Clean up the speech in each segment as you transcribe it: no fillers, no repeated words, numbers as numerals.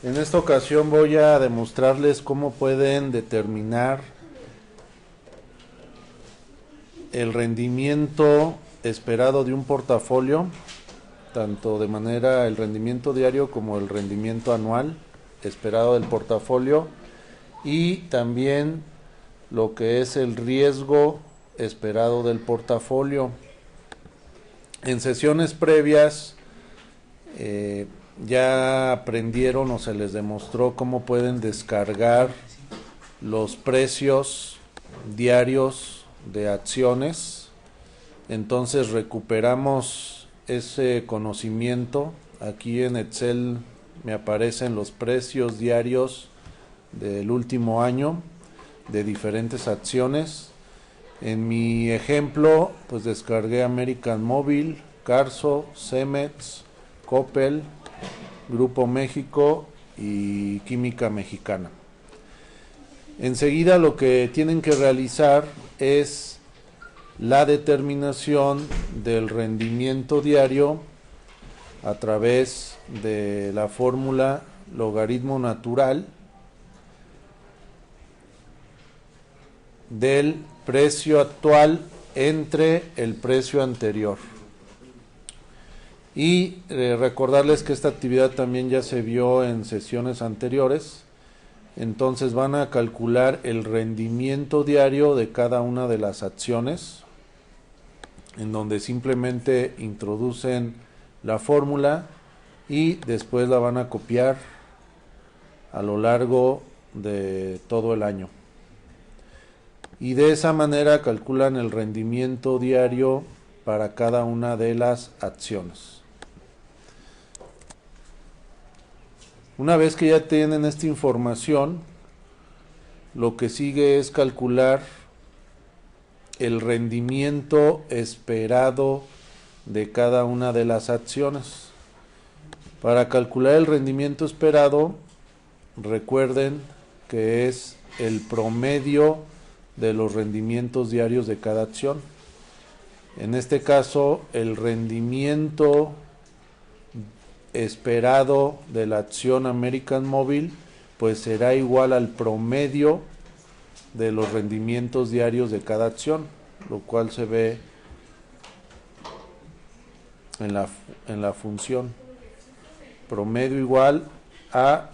En esta ocasión voy a demostrarles cómo pueden determinar el rendimiento esperado de un portafolio, tanto de manera el rendimiento diario como el rendimiento anual esperado del portafolio, y también lo que es el riesgo esperado del portafolio. En sesiones previas ya aprendieron o se les demostró cómo pueden descargar los precios diarios de acciones. Entonces recuperamos ese conocimiento. Aquí en Excel me aparecen los precios diarios del último año de diferentes acciones. En mi ejemplo, pues descargué American Móvil, Carso, Cemex, Coppel, Grupo México y Química Mexicana. Enseguida lo que tienen que realizar es la determinación del rendimiento diario a través de la fórmula logaritmo natural del precio actual entre el precio anterior. Y recordarles que esta actividad también ya se vio en sesiones anteriores. Entonces van a calcular el rendimiento diario de cada una de las acciones, en donde simplemente introducen la fórmula y después la van a copiar a lo largo de todo el año. Y de esa manera calculan el rendimiento diario para cada una de las acciones. Una vez que ya tienen esta información, lo que sigue es calcular el rendimiento esperado de cada una de las acciones. Para calcular el rendimiento esperado, recuerden que es el promedio de los rendimientos diarios de cada acción. En este caso, el rendimiento esperado de la acción American Móvil pues será igual al promedio de los rendimientos diarios de cada acción, lo cual se ve en la función promedio igual a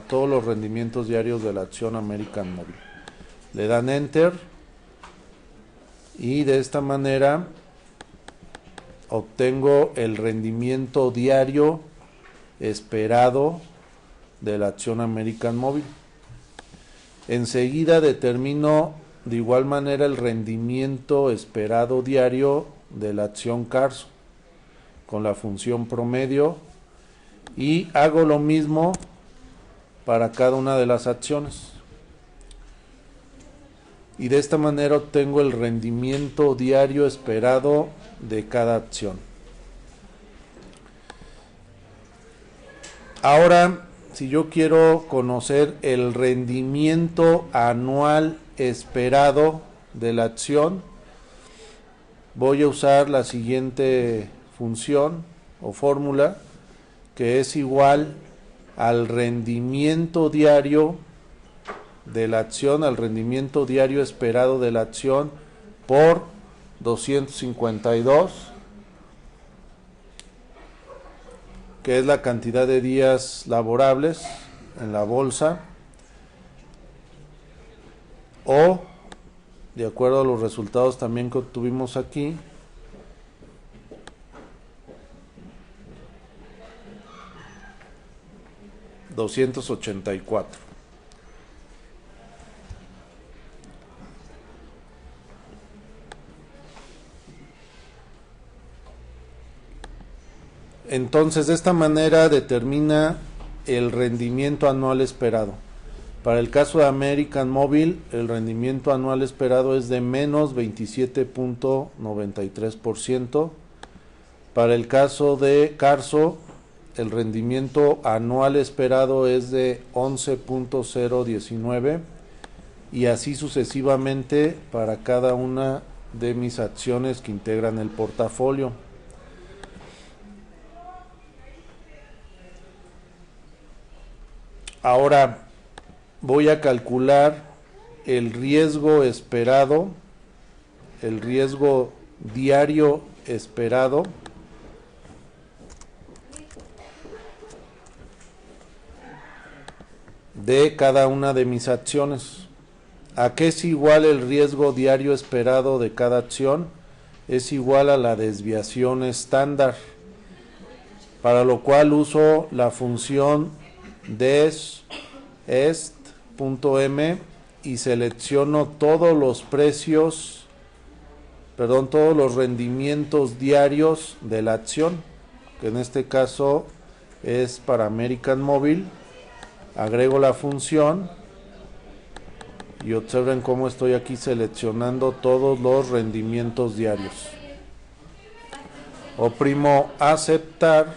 todos los rendimientos diarios de la acción American Móvil. Le dan enter y de esta manera obtengo el rendimiento diario esperado de la acción American Móvil. Enseguida determino de igual manera el rendimiento esperado diario de la acción Carso con la función promedio y hago lo mismo para cada una de las acciones. Y de esta manera obtengo el rendimiento diario esperado de cada acción. Ahora, si yo quiero conocer el rendimiento anual esperado de la acción, voy a usar la siguiente función o fórmula, que es igual al rendimiento diario de la acción, al rendimiento diario esperado de la acción por 252, que es la cantidad de días laborables en la bolsa, o de acuerdo a los resultados también que obtuvimos aquí, $284. Entonces de esta manera determina el rendimiento anual esperado. Para el caso de American Móvil, el rendimiento anual esperado es de menos 27.93%. Para el caso de Carso, el rendimiento anual esperado es de 11.019 y así sucesivamente para cada una de mis acciones que integran el portafolio. Ahora voy a calcular el riesgo esperado, el riesgo diario esperado de cada una de mis acciones. ¿A qué es igual el riesgo diario esperado de cada acción? Es igual a la desviación estándar, para lo cual uso la función des.est.m y selecciono todos los precios, todos los rendimientos diarios de la acción, que en este caso es para American Móvil. Agrego la función y observen cómo estoy aquí seleccionando todos los rendimientos diarios. Oprimo aceptar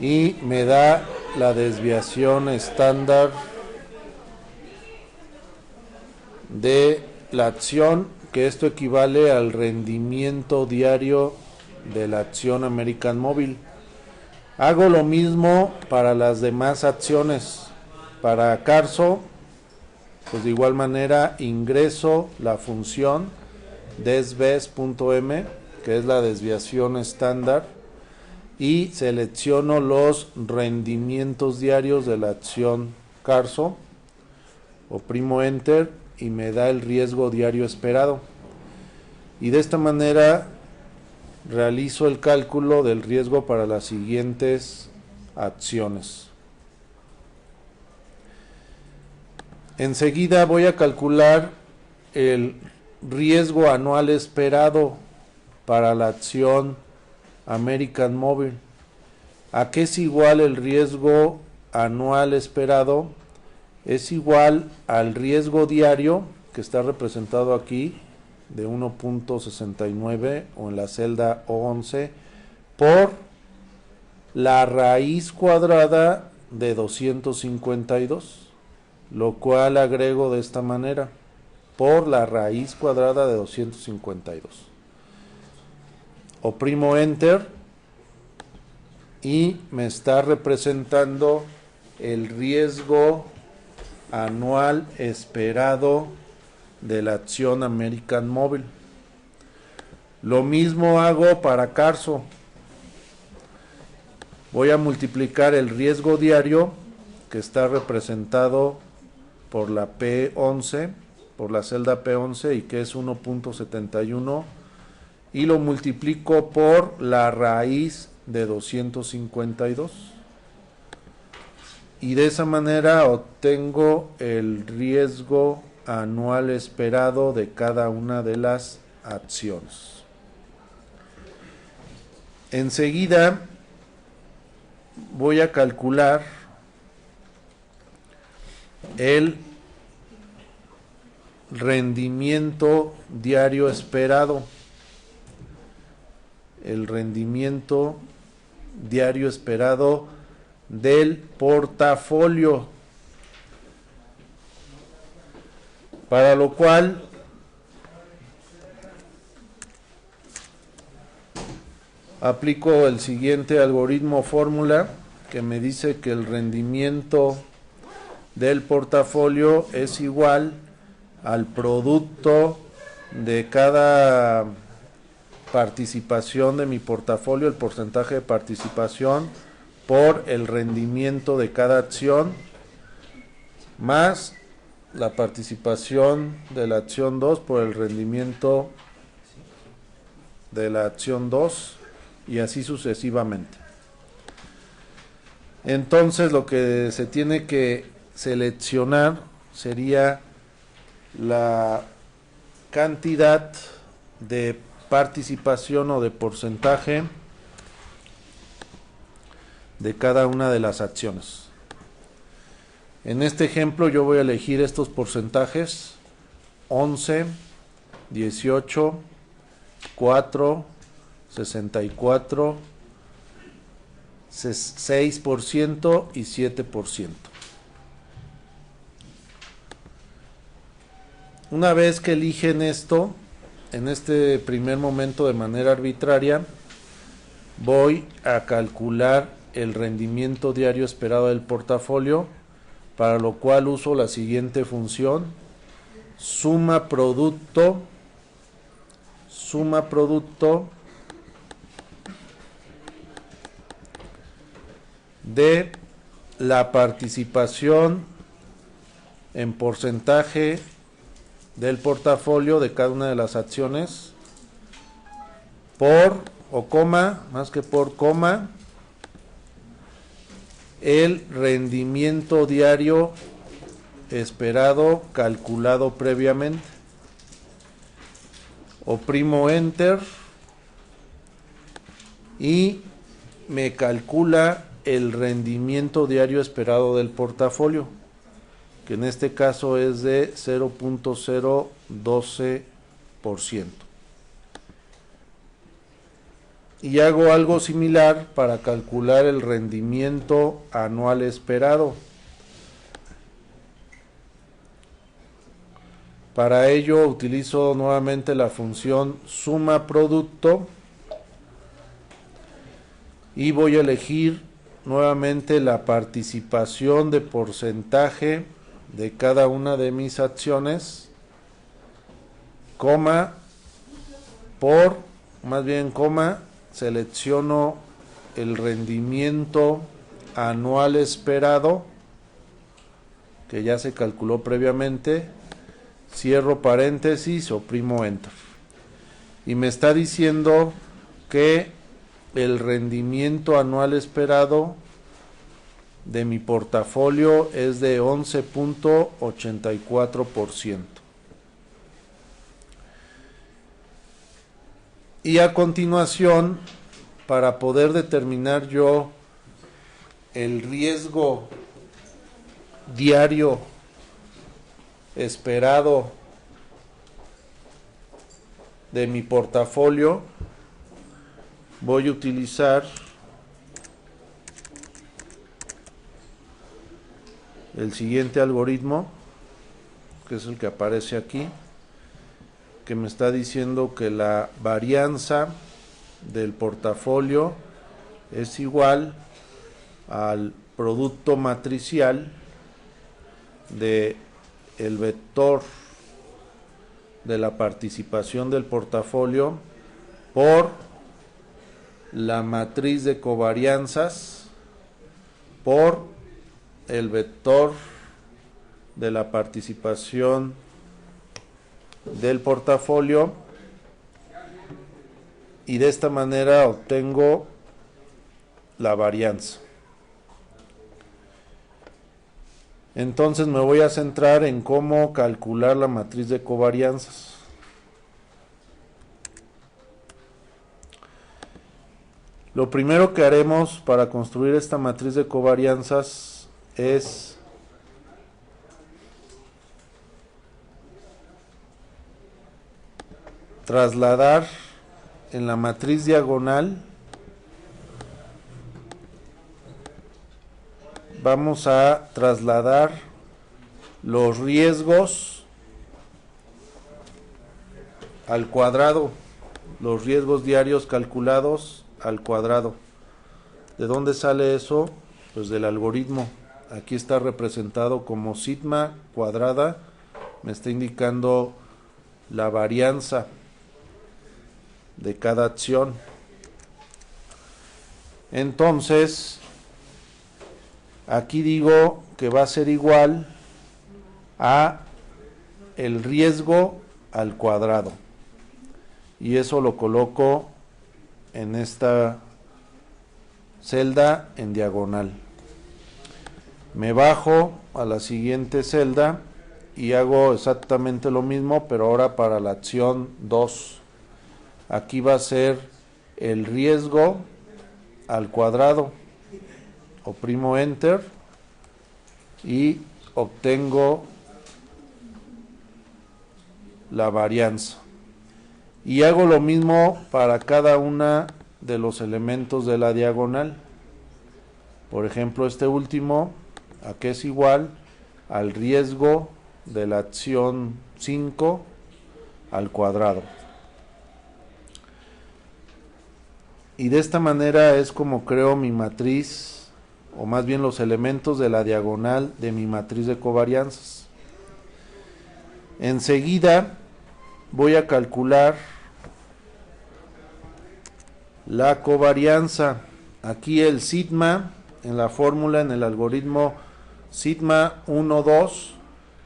y me da la desviación estándar de la acción, que esto equivale al rendimiento diario de la acción American Móvil. Hago lo mismo para las demás acciones. Para Carso, pues de igual manera ingreso la función des.m, que es la desviación estándar, y selecciono los rendimientos diarios de la acción Carso, oprimo enter y me da el riesgo diario esperado, y de esta manera realizo el cálculo del riesgo para las siguientes acciones. Enseguida voy a calcular el riesgo anual esperado para la acción American Móvil. ¿A qué es igual el riesgo anual esperado? Es igual al riesgo diario, que está representado aquí, de 1.69 o en la celda O11, por la raíz cuadrada de 252. Lo cual agrego de esta manera, por la raíz cuadrada de 252. Oprimo enter y me está representando el riesgo anual esperado de la acción American Móvil. Lo mismo hago para Carso. Voy a multiplicar el riesgo diario, que está representado por la P11, por la celda P11, y que es 1.71, y lo multiplico por la raíz de 252, y de esa manera obtengo el riesgo anual esperado de cada una de las acciones. Enseguida voy a calcular el rendimiento diario esperado. El rendimiento diario esperado del portafolio, para lo cual aplico el siguiente algoritmo fórmula, que me dice que el rendimiento del portafolio es igual al producto de cada participación de mi portafolio, el porcentaje de participación, por el rendimiento de cada acción, más la participación de la acción 2 por el rendimiento de la acción 2, y así sucesivamente. Entonces lo que se tiene que seleccionar sería la cantidad de participación o de porcentaje de cada una de las acciones. En este ejemplo yo voy a elegir estos porcentajes: 11, 18, 4, 64, 6% y 7%. Una vez que eligen esto, en este primer momento de manera arbitraria, voy a calcular el rendimiento diario esperado del portafolio, para lo cual uso la siguiente función: suma producto de la participación en porcentaje del portafolio de cada una de las acciones por, o coma, más que por, coma, el rendimiento diario esperado calculado previamente. Oprimo Enter y me calcula el rendimiento diario esperado del portafolio, que en este caso es de 0.012%. Y hago algo similar para calcular el rendimiento anual esperado. Para ello utilizo nuevamente la función suma producto y voy a elegir nuevamente la participación de porcentaje de cada una de mis acciones, coma, selecciono el rendimiento anual esperado que ya se calculó previamente, cierro paréntesis, oprimo Enter y me está diciendo que el rendimiento anual esperado de mi portafolio es de 11.84%. Y a continuación, para poder determinar yo el riesgo diario esperado de mi portafolio, voy a utilizar el siguiente algoritmo, que es el que aparece aquí, que me está diciendo que la varianza del portafolio es igual al producto matricial de el vector de la participación del portafolio por la matriz de covarianzas por el vector de la participación del portafolio, y de esta manera obtengo la varianza. Entonces me voy a centrar en cómo calcular la matriz de covarianzas. Lo primero que haremos para construir esta matriz de covarianzas es trasladar en la matriz diagonal, vamos a trasladar los riesgos al cuadrado, los riesgos diarios calculados al cuadrado. ¿De dónde sale eso? Pues del algoritmo. Aquí está representado como sigma cuadrada, me está indicando la varianza de cada acción. Entonces, aquí digo que va a ser igual a el riesgo al cuadrado, y eso lo coloco en esta celda en diagonal. Me bajo a la siguiente celda y hago exactamente lo mismo, pero ahora para la acción 2. Aquí va a ser el riesgo al cuadrado. Oprimo Enter y obtengo la varianza. Y hago lo mismo para cada una de los elementos de la diagonal. Por ejemplo, este último, aquí es igual al riesgo de la acción 5 al cuadrado. Y de esta manera es como creo mi matriz, o más bien los elementos de la diagonal de mi matriz de covarianzas. Enseguida voy a calcular la covarianza. Aquí el sigma, en la fórmula, en el algoritmo sigma 1, 2,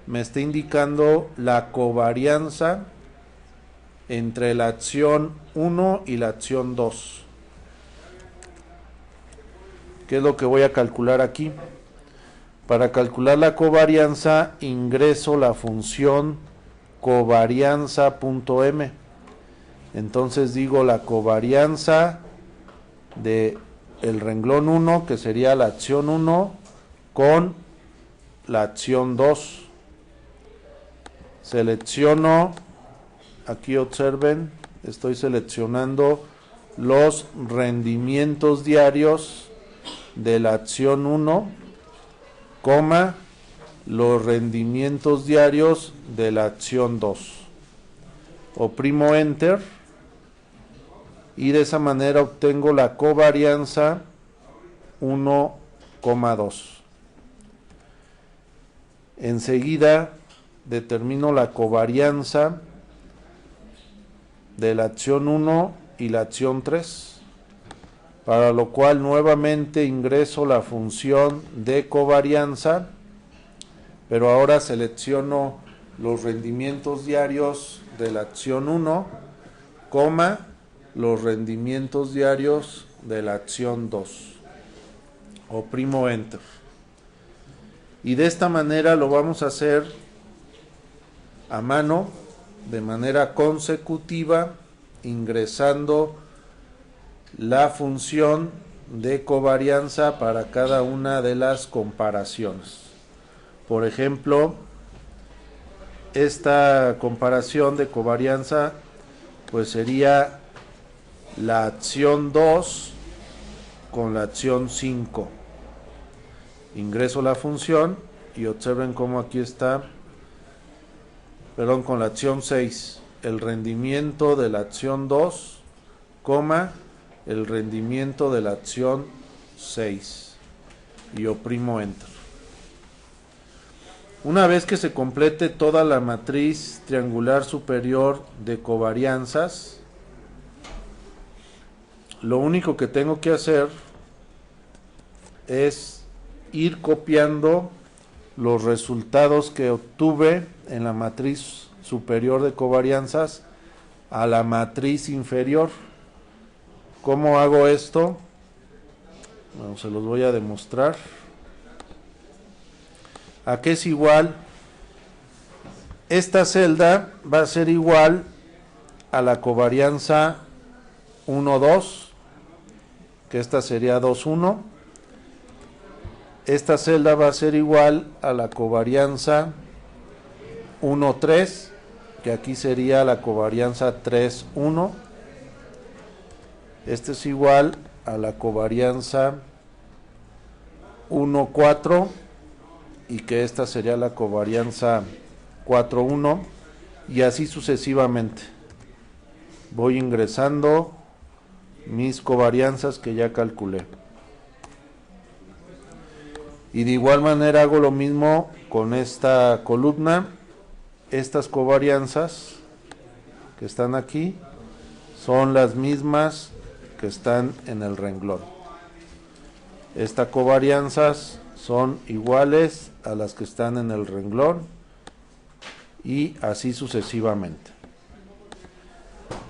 me está indicando la covarianza entre la acción 1 y la acción 2. ¿Qué es lo que voy a calcular aquí? Para calcular la covarianza ingreso la función covarianza.m. Entonces digo la covarianza de el renglón 1, que sería la acción 1, con la acción 2. Selecciono, aquí observen, estoy seleccionando los rendimientos diarios de la acción 1, coma, los rendimientos diarios de la acción 2. Oprimo Enter y de esa manera obtengo la covarianza 1,2. Enseguida determino la covarianza de la acción 1 y la acción 3, para lo cual nuevamente ingreso la función de covarianza, pero ahora selecciono los rendimientos diarios de la acción 1, coma, los rendimientos diarios de la acción 2. Oprimo Enter. Y de esta manera lo vamos a hacer a mano, de manera consecutiva, ingresando la función de covarianza para cada una de las comparaciones. Por ejemplo, esta comparación de covarianza pues sería la acción 2 con la acción 5. Ingreso la función y observen cómo aquí está, con la acción 6, el rendimiento de la acción 2, coma, el rendimiento de la acción 6, y oprimo Enter. Una vez que se complete toda la matriz triangular superior de covarianzas, lo único que tengo que hacer es ir copiando los resultados que obtuve en la matriz superior de covarianzas a la matriz inferior. ¿Cómo hago esto? Bueno, se los voy a demostrar. ¿A qué es igual? Esta celda va a ser igual a la covarianza 1, 2, que esta sería 2, 1. Esta celda va a ser igual a la covarianza 1, 3, que aquí sería la covarianza 3, 1. Este es igual a la covarianza 1, 4, y que esta sería la covarianza 4, 1, y así sucesivamente. Voy ingresando mis covarianzas que ya calculé. Y de igual manera hago lo mismo con esta columna. Estas covarianzas que están aquí son las mismas que están en el renglón. Estas covarianzas son iguales a las que están en el renglón, y así sucesivamente.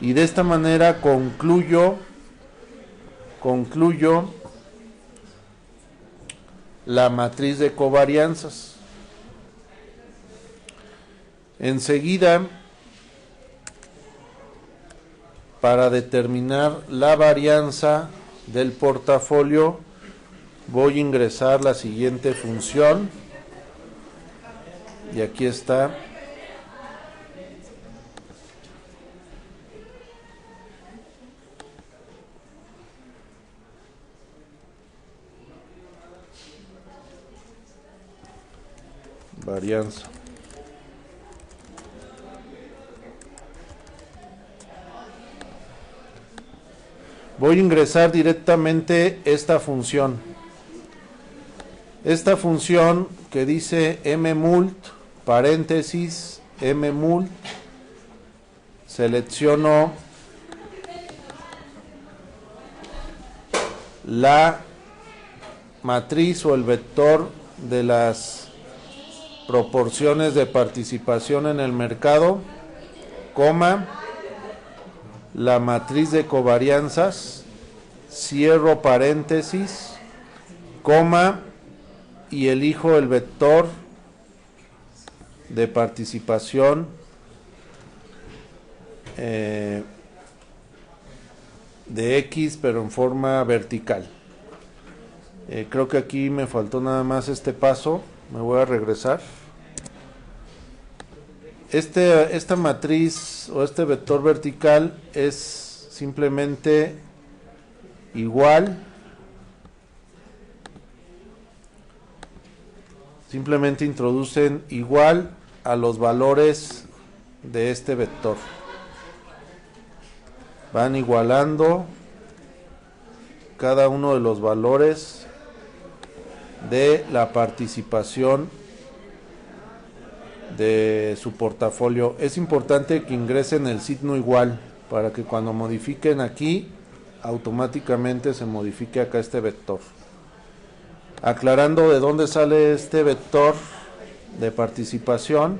Y de esta manera concluyo la matriz de covarianzas. Enseguida, para determinar la varianza del portafolio, voy a ingresar la siguiente función, y aquí está. Varianza. voy a ingresar directamente esta función. Esta función que dice mmult, paréntesis, mmult, selecciono la matriz o el vector de las proporciones de participación en el mercado, coma, la matriz de covarianzas, cierro paréntesis, coma, y elijo el vector de participación de X, pero en forma vertical. Creo que aquí me faltó nada más este paso. Me voy a regresar. Esta matriz o este vector vertical es simplemente igual. Simplemente introducen igual a los valores de este vector. Van igualando cada uno de los valores de la participación de su portafolio. Es importante que ingresen el signo igual para que cuando modifiquen aquí automáticamente se modifique acá este vector. Aclarando de dónde sale este vector de participación,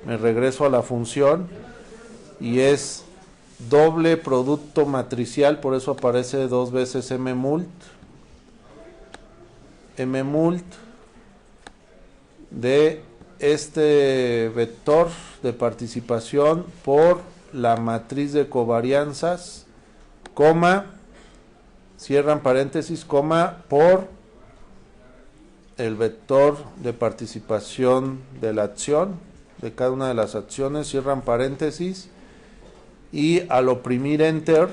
me regreso a la función y es doble producto matricial, por eso aparece dos veces mmult de este vector de participación por la matriz de covarianzas, coma, cierran paréntesis, coma, por el vector de participación de la acción, de cada una de las acciones, cierran paréntesis, y al oprimir enter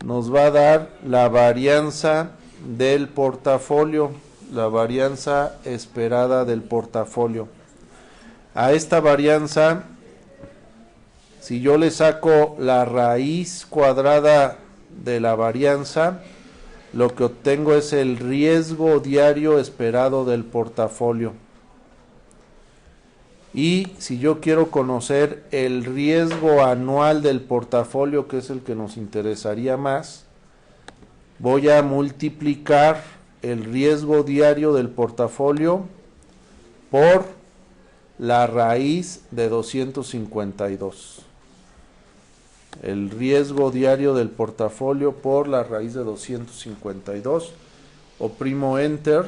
nos va a dar la varianza del portafolio, la varianza esperada del portafolio. A esta varianza, si yo le saco la raíz cuadrada de la varianza, lo que obtengo es el riesgo diario esperado del portafolio. Y si yo quiero conocer el riesgo anual del portafolio, que es el que nos interesaría más, voy a multiplicar el riesgo diario del portafolio por la raíz de 252. El riesgo diario del portafolio por la raíz de 252. Oprimo enter.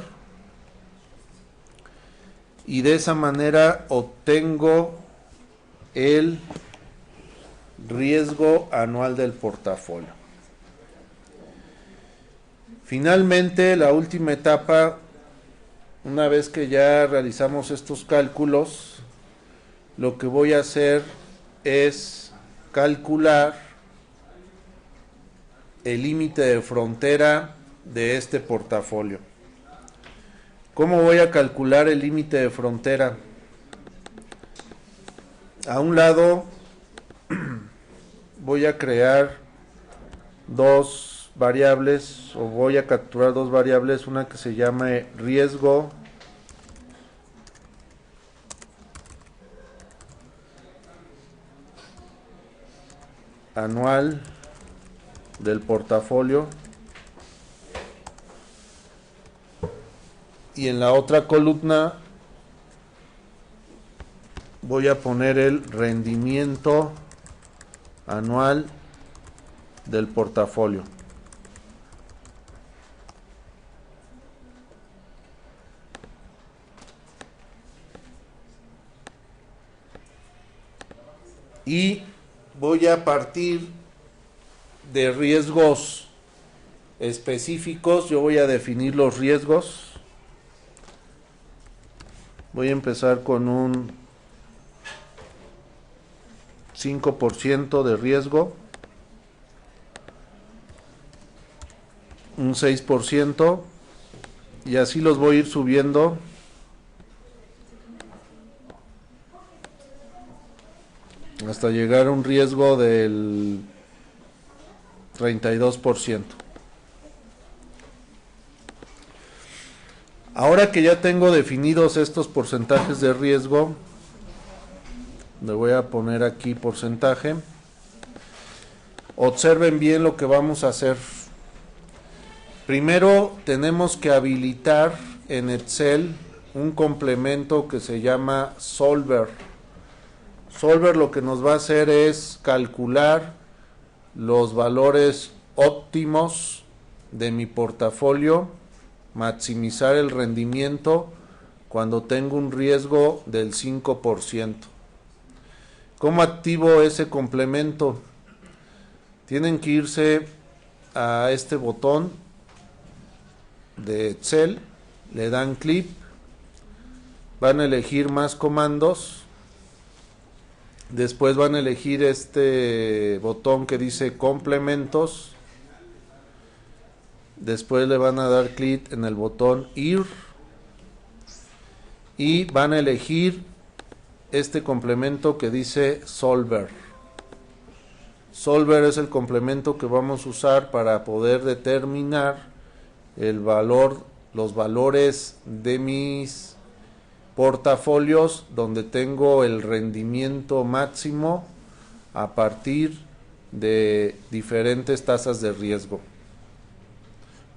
Y de esa manera obtengo el riesgo anual del portafolio. Finalmente, la última etapa, una vez que ya realizamos estos cálculos, lo que voy a hacer es calcular el límite de frontera de este portafolio. ¿Cómo voy a calcular el límite de frontera? A un lado voy a crear dos variables, o voy a capturar dos variables, una que se llame riesgo anual del portafolio, y en la otra columna voy a poner el rendimiento anual del portafolio. Y voy a partir de riesgos específicos. Yo voy a definir los riesgos. Voy a empezar con un 5% de riesgo, un 6%, y así los voy a ir subiendo hasta llegar a un riesgo del 32%. Ahora que ya tengo definidos estos porcentajes de riesgo, le voy a poner aquí porcentaje. Observen bien lo que vamos a hacer. Primero tenemos que habilitar en Excel un complemento que se llama Solver. Solver lo que nos va a hacer es calcular los valores óptimos de mi portafolio, maximizar el rendimiento cuando tengo un riesgo del 5%. ¿Cómo activo ese complemento? Tienen que irse a este botón de Excel, le dan clic, van a elegir más comandos, después van a elegir este botón que dice complementos, después le van a dar clic en el botón ir y van a elegir este complemento que dice Solver. Solver es el complemento que vamos a usar para poder determinar los valores de mis portafolios donde tengo el rendimiento máximo a partir de diferentes tasas de riesgo.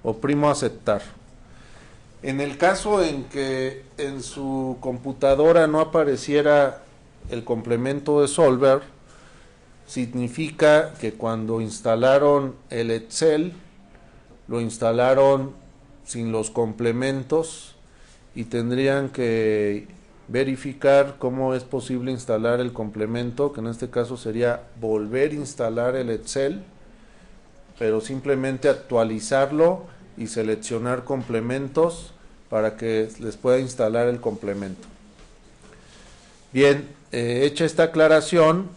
Oprimo aceptar. En el caso en que en su computadora no apareciera el complemento de Solver, significa que cuando instalaron el Excel, lo instalaron sin los complementos y tendrían que verificar cómo es posible instalar el complemento, que en este caso sería volver a instalar el Excel, pero simplemente actualizarlo y seleccionar complementos para que les pueda instalar el complemento. Bien, hecha esta aclaración,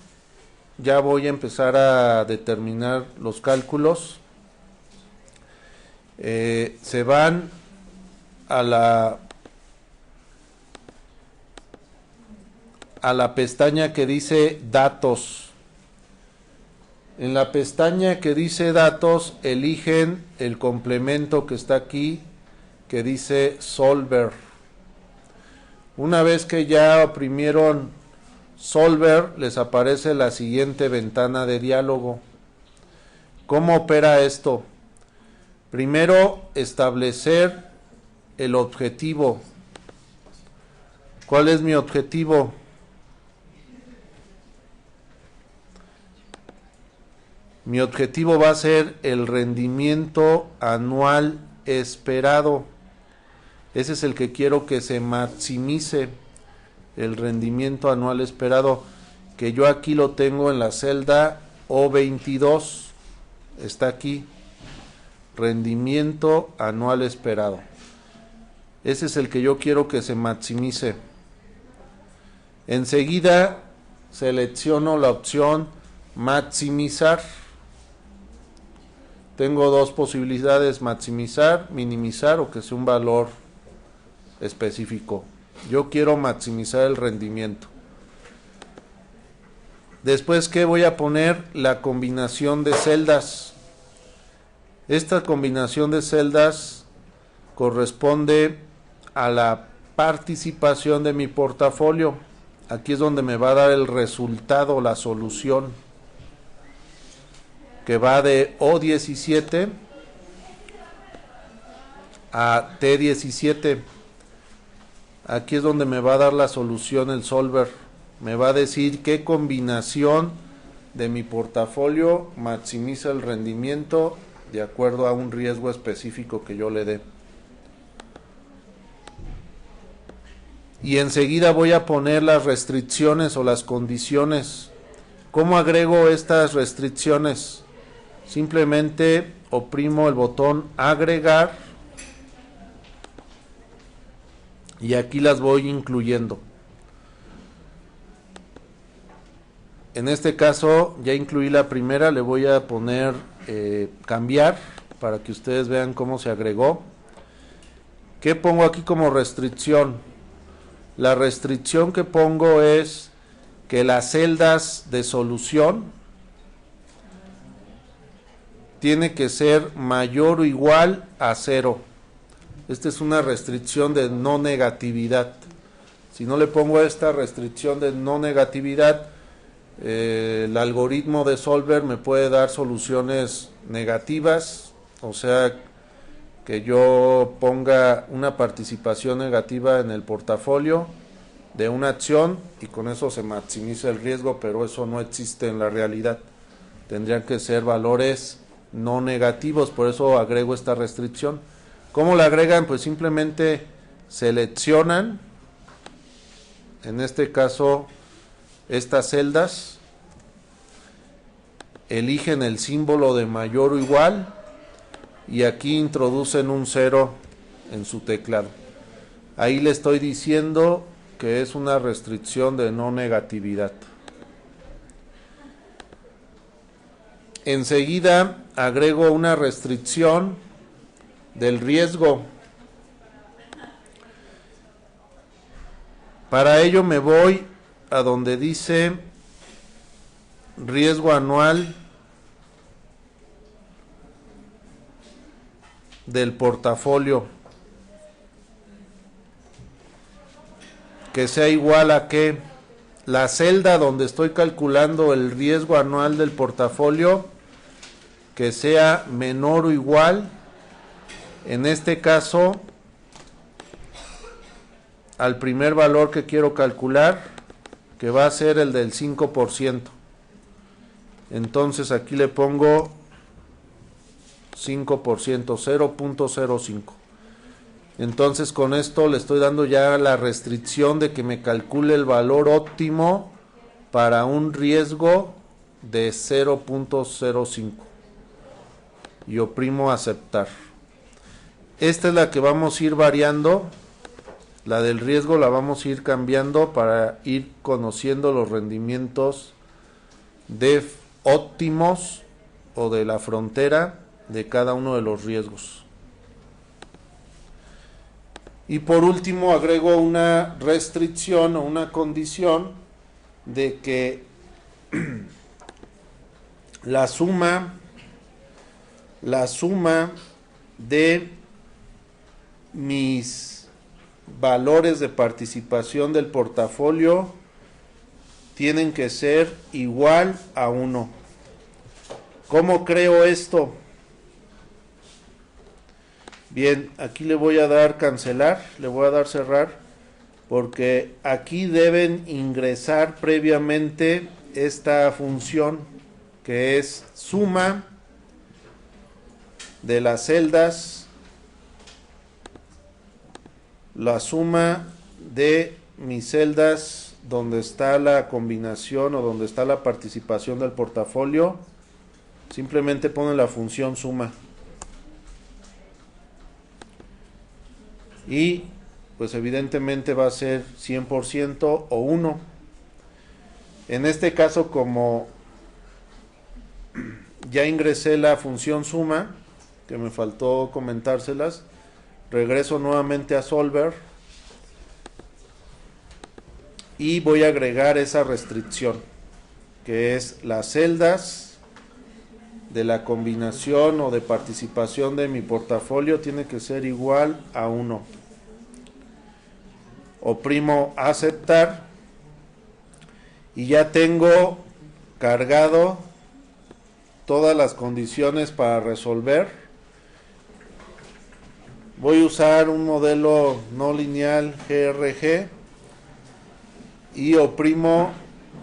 ya voy a empezar a determinar los cálculos. Se van a la pestaña que dice datos. En la pestaña que dice datos eligen el complemento que está aquí que dice Solver. Una vez que ya oprimieron Solver, les aparece la siguiente ventana de diálogo. ¿Cómo opera esto? Primero, establecer el objetivo. ¿Cuál es mi objetivo? Mi objetivo va a ser el rendimiento anual esperado. Ese es el que quiero que se maximice, el rendimiento anual esperado, que yo aquí lo tengo en la celda O22. Está aquí. Rendimiento anual esperado. Ese es el que yo quiero que se maximice. Enseguida selecciono la opción maximizar. Tengo dos posibilidades: maximizar, minimizar o que sea un valor específico. Yo quiero maximizar el rendimiento. Después, ¿qué voy a poner? La combinación de celdas. Esta combinación de celdas corresponde a la participación de mi portafolio. Aquí es donde me va a dar el resultado, la solución, que va de O17 a T17. Aquí es donde me va a dar la solución el Solver. Me va a decir qué combinación de mi portafolio maximiza el rendimiento de acuerdo a un riesgo específico que yo le dé. Y enseguida voy a poner las restricciones o las condiciones. ¿Cómo agrego estas restricciones? Simplemente oprimo el botón agregar y aquí las voy incluyendo. En este caso ya incluí la primera, le voy a poner cambiar para que ustedes vean cómo se agregó. ¿Qué pongo aquí como restricción? La restricción que pongo es que las celdas de solución tiene que ser mayor o igual a 0. Esta es una restricción de no negatividad. Si no le pongo esta restricción de no negatividad, el algoritmo de Solver me puede dar soluciones negativas, o sea que yo ponga una participación negativa en el portafolio de una acción y con eso se maximiza el riesgo, pero eso no existe en la realidad. Tendrían que ser valores no negativos, por eso agrego esta restricción. ¿Cómo la agregan? Pues simplemente seleccionan, en este caso, estas celdas, eligen el símbolo de mayor o igual y aquí introducen un 0 en su teclado. Ahí le estoy diciendo que es una restricción de no negatividad. Enseguida agrego una restricción del riesgo. Para ello me voy a donde dice riesgo anual del portafolio, que sea igual a que la celda donde estoy calculando el riesgo anual del portafolio, que sea menor o igual, en este caso, al primer valor que quiero calcular, que va a ser el del 5%. Entonces aquí le pongo 5%, 0.05. Entonces con esto le estoy dando ya la restricción de que me calcule el valor óptimo para un riesgo de 0.05. Y oprimo aceptar. Esta es la que vamos a ir variando. La del riesgo la vamos a ir cambiando para ir conociendo los rendimientos de óptimos o de la frontera de cada uno de los riesgos. Y por último agrego una restricción o una condición de que la suma de mis valores de participación del portafolio tienen que ser igual a 1. ¿Cómo creo esto? Bien, aquí le voy a dar cancelar, le voy a dar cerrar, porque aquí deben ingresar previamente esta función que es suma de las celdas, la suma de mis celdas donde está la combinación o donde está la participación del portafolio, simplemente ponen la función suma. Y pues evidentemente va a ser 100% o 1. En este caso, como ya ingresé la función suma, que me faltó comentárselas, regreso nuevamente a Solver y voy a agregar esa restricción, que es las celdas de la combinación o de participación de mi portafolio tiene que ser igual a 1. Oprimo aceptar y ya tengo cargado todas las condiciones para resolver. Voy a usar un modelo no lineal GRG y oprimo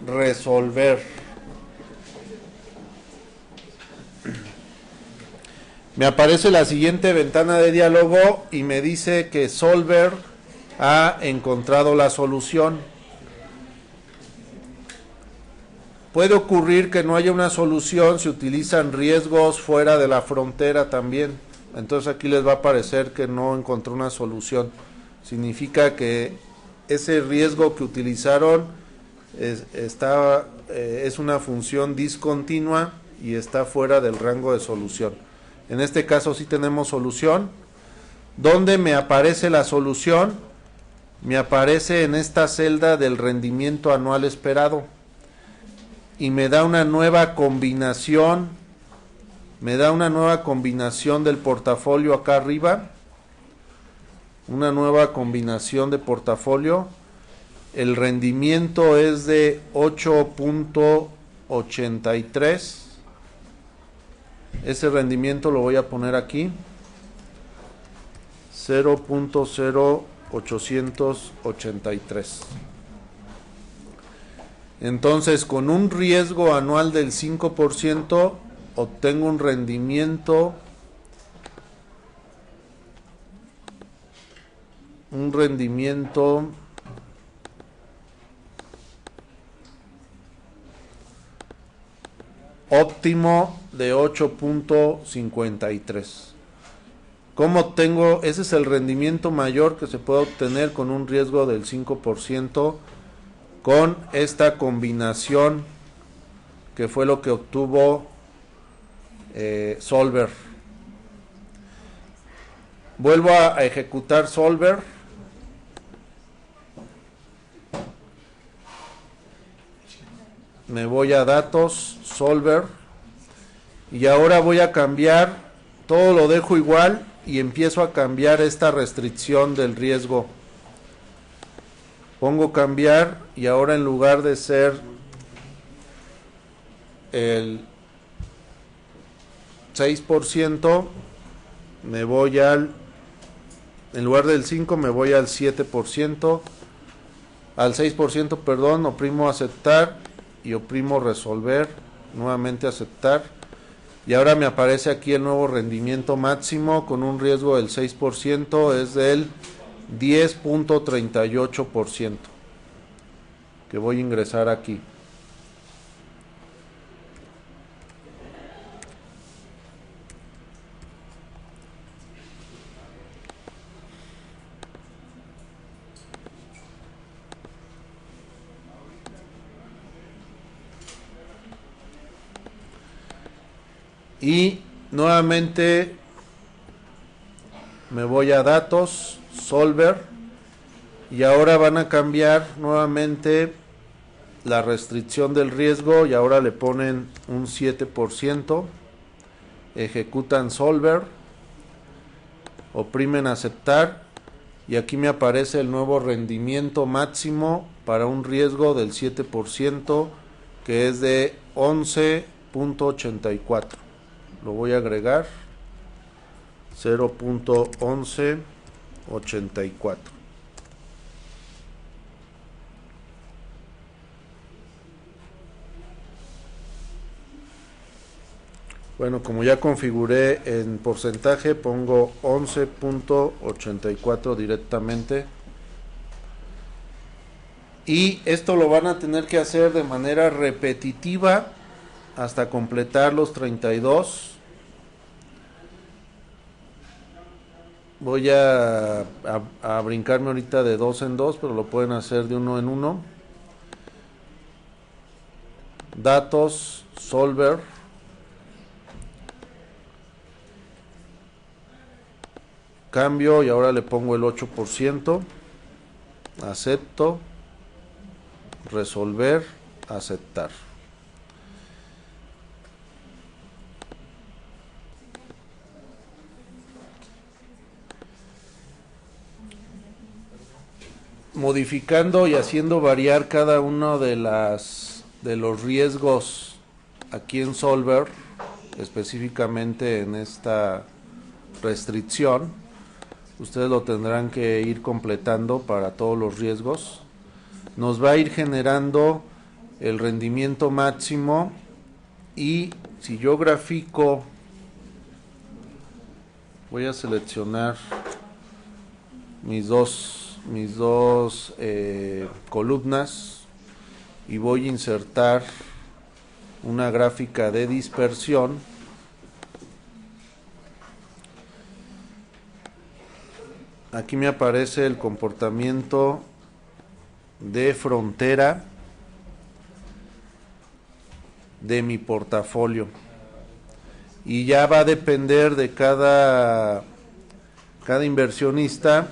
resolver. Me aparece la siguiente ventana de diálogo y me dice que Solver ha encontrado la solución. Puede ocurrir que no haya una solución si utilizan riesgos fuera de la frontera también. Entonces aquí les va a aparecer que no encontró una solución. Significa que ese riesgo que utilizaron es una función discontinua y está fuera del rango de solución. En este caso sí tenemos solución. ¿Dónde me aparece la solución? Me aparece en esta celda del rendimiento anual esperado y me da una nueva combinación me da una nueva combinación del portafolio acá arriba, una nueva combinación de portafolio. El rendimiento es de 8.83. Ese rendimiento lo voy a poner aquí, 0.0883. Entonces, con un riesgo anual del 5%, obtengo un rendimiento óptimo de 8.53. ¿Cómo tengo? Ese es el rendimiento mayor que se puede obtener con un riesgo del 5% con esta combinación que fue lo que obtuvo Solver. Vuelvo a ejecutar Solver. Me voy a datos, Solver, y ahora voy a cambiar, todo lo dejo igual y empiezo a cambiar esta restricción del riesgo. Pongo cambiar y ahora en lugar de ser el 6%, me voy en lugar del 5 me voy al 7%, al 6%, perdón, oprimo aceptar y oprimo resolver, nuevamente aceptar, y ahora me aparece aquí el nuevo rendimiento máximo con un riesgo del 6%, es del 10.38%, que voy a ingresar aquí. Y nuevamente me voy a datos, Solver, y ahora van a cambiar nuevamente la restricción del riesgo y ahora le ponen un 7%, ejecutan Solver, oprimen aceptar y aquí me aparece el nuevo rendimiento máximo para un riesgo del 7%, que es de 11.84. Lo voy a agregar, 0.1184. Bueno, como ya configuré en porcentaje, pongo 11.84 directamente. Y esto lo van a tener que hacer de manera repetitiva hasta completar los 32. Voy a brincarme ahorita de 2 en 2, pero lo pueden hacer de 1 en 1. Datos, Solver. Cambio y ahora le pongo el 8%. Acepto. Resolver. Aceptar. Modificando y haciendo variar cada uno de los riesgos aquí en Solver, específicamente en esta restricción, ustedes lo tendrán que ir completando para todos los riesgos. Nos va a ir generando el rendimiento máximo, y si yo grafico, voy a seleccionar mis dos columnas y voy a insertar una gráfica de dispersión. Aquí me aparece el comportamiento de frontera de mi portafolio, y ya va a depender de cada inversionista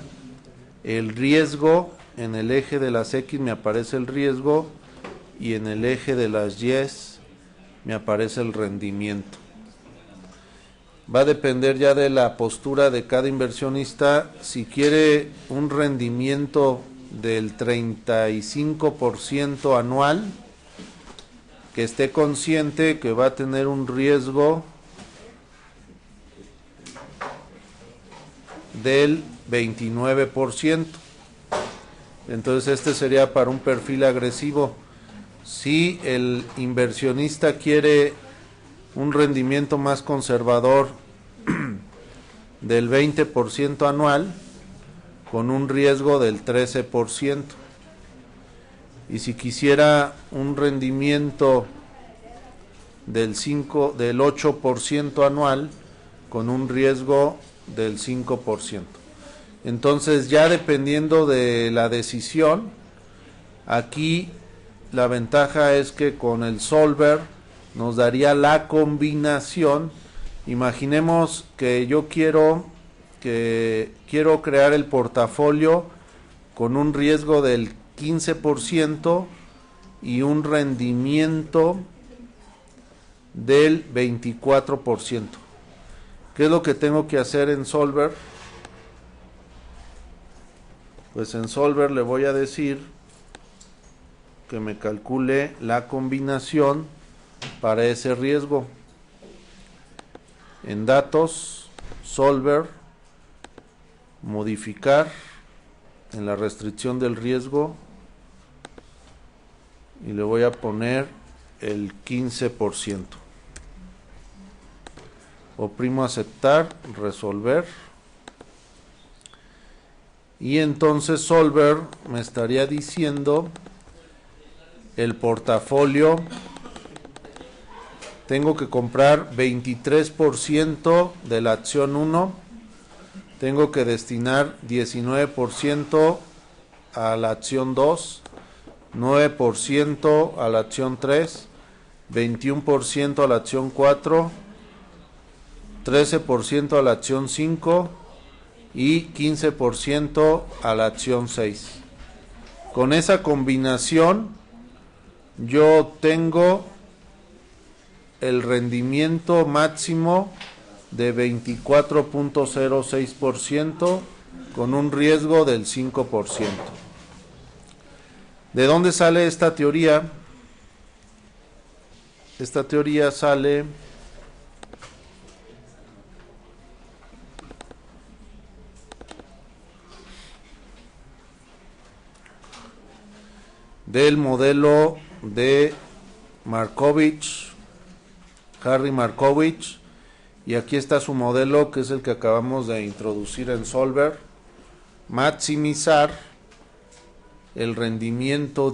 el riesgo. En el eje de las X me aparece el riesgo y en el eje de las Y me aparece el rendimiento. va a depender ya de la postura de cada inversionista. Si quiere un rendimiento del 35% anual, que esté consciente que va a tener un riesgo del 29%. Entonces este sería para un perfil agresivo. Si el inversionista quiere un rendimiento más conservador del 20% anual, con un riesgo del 13%. Y si quisiera un rendimiento del 8% anual, con un riesgo del 5%. Entonces, ya dependiendo de la decisión, aquí la ventaja es que con el Solver nos daría la combinación. Imaginemos que yo quiero crear el portafolio con un riesgo del 15% y un rendimiento del 24%. ¿Qué es lo que tengo que hacer en Solver? Pues en Solver le voy a decir que me calcule la combinación para ese riesgo. En datos, Solver, modificar, en la restricción del riesgo, y le voy a poner el 15%. Oprimo aceptar, resolver, y entonces Solver me estaría diciendo el portafolio. Tengo que comprar 23% de la acción 1, tengo que destinar 19% a la acción 2, 9% a la acción 3, 21% a la acción 4, 13% a la acción 5 y 15% a la acción 6. Con esa combinación yo tengo el rendimiento máximo de 24.06% con un riesgo del 5%. ¿De dónde sale esta teoría? Esta teoría sale del modelo de Markovich, Harry Markovich, y aquí está su modelo, que es el que acabamos de introducir en Solver. Maximizar el rendimiento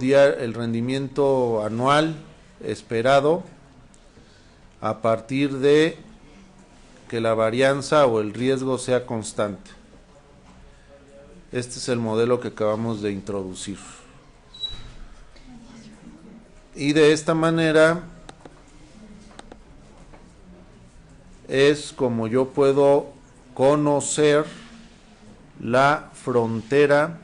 anual esperado a partir de que la varianza o el riesgo sea constante. Este es el modelo que acabamos de introducir. Y de esta manera es como yo puedo conocer la frontera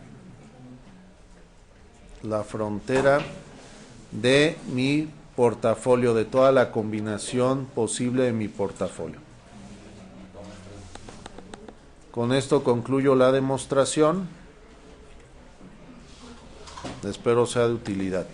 de mi portafolio, de toda la combinación posible de mi portafolio. Con esto concluyo la demostración. Espero sea de utilidad.